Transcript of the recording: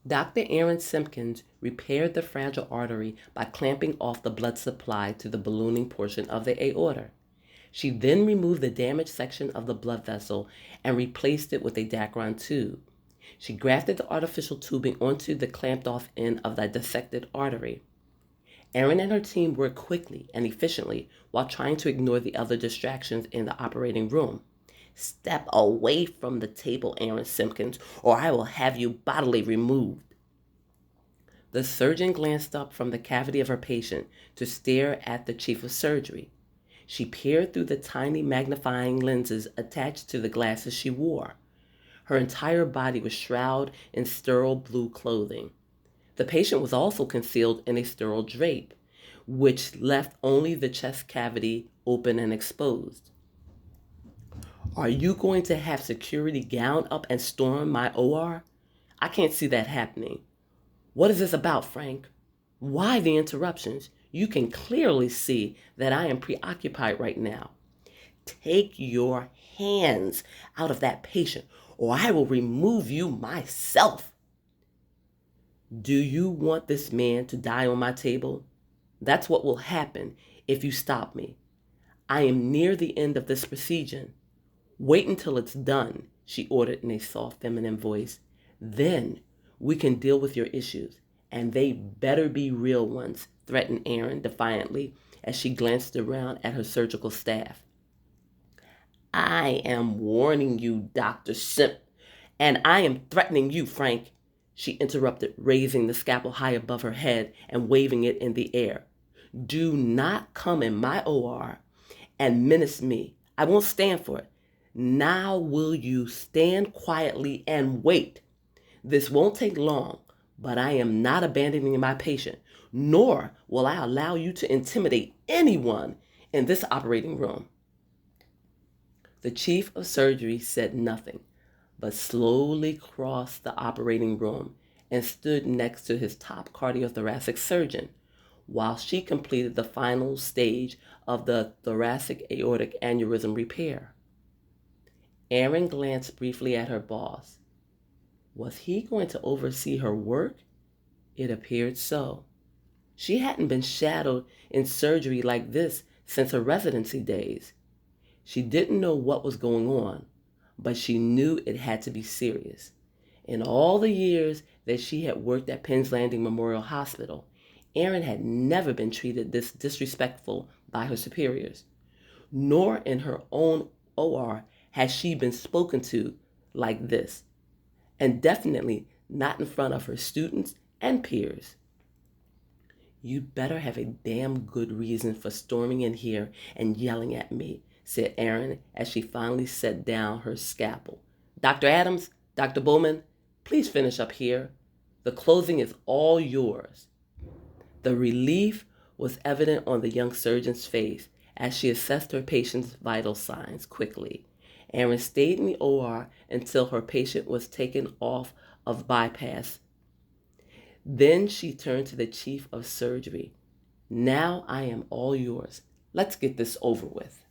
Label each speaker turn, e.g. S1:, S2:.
S1: Dr. Aaron Simpkins repaired the fragile artery by clamping off the blood supply to the ballooning portion of the aorta. She then removed the damaged section of the blood vessel and replaced it with a Dacron tube. She grafted the artificial tubing onto the clamped off end of the dissected artery. Erin and her team worked quickly and efficiently while trying to ignore the other distractions in the operating room. Step away from the table, Aaron Simpkins, or I will have you bodily removed. The surgeon glanced up from the cavity of her patient to stare at the chief of surgery. She peered through the tiny magnifying lenses attached to the glasses she wore. Her entire body was shrouded in sterile blue clothing. The patient was also concealed in a sterile drape, which left only the chest cavity open and exposed. Are you going to have security gown up and storm my OR? I can't see that happening. What is this about, Frank? Why the interruptions? You can clearly see that I am preoccupied right now. Take your hands out of that patient, or I will remove you myself. Do you want this man to die on my table? That's what will happen if you stop me. I am near the end of this procedure. Wait until it's done, she ordered in a soft, feminine voice. Then we can deal with your issues, and they better be real ones, threatened Erin defiantly as she glanced around at her surgical staff. I am warning you, Dr. Simp, and I am threatening you, Frank, she interrupted, raising the scalpel high above her head and waving it in the air. Do not come in my OR and menace me. I won't stand for it. Now will you stand quietly and wait? This won't take long, but I am not abandoning my patient, nor will I allow you to intimidate anyone in this operating room. The chief of surgery said nothing, but slowly crossed the operating room and stood next to his top cardiothoracic surgeon, while she completed the final stage of the thoracic aortic aneurysm repair. Erin glanced briefly at her boss. Was he going to oversee her work? It appeared so. She hadn't been shadowed in surgery like this since her residency days. She didn't know what was going on, but she knew it had to be serious. In all the years that she had worked at Penn's Landing Memorial Hospital, Erin had never been treated this disrespectful by her superiors, nor in her own OR had she been spoken to like this, and definitely not in front of her students and peers. You better have a damn good reason for storming in here and yelling at me, said Erin as she finally set down her scalpel. Dr. Adams, Dr. Bowman, please finish up here. The closing is all yours. The relief was evident on the young surgeon's face as she assessed her patient's vital signs quickly. Erin stayed in the OR until her patient was taken off of bypass. Then she turned to the chief of surgery. Now I am all yours. Let's get this over with.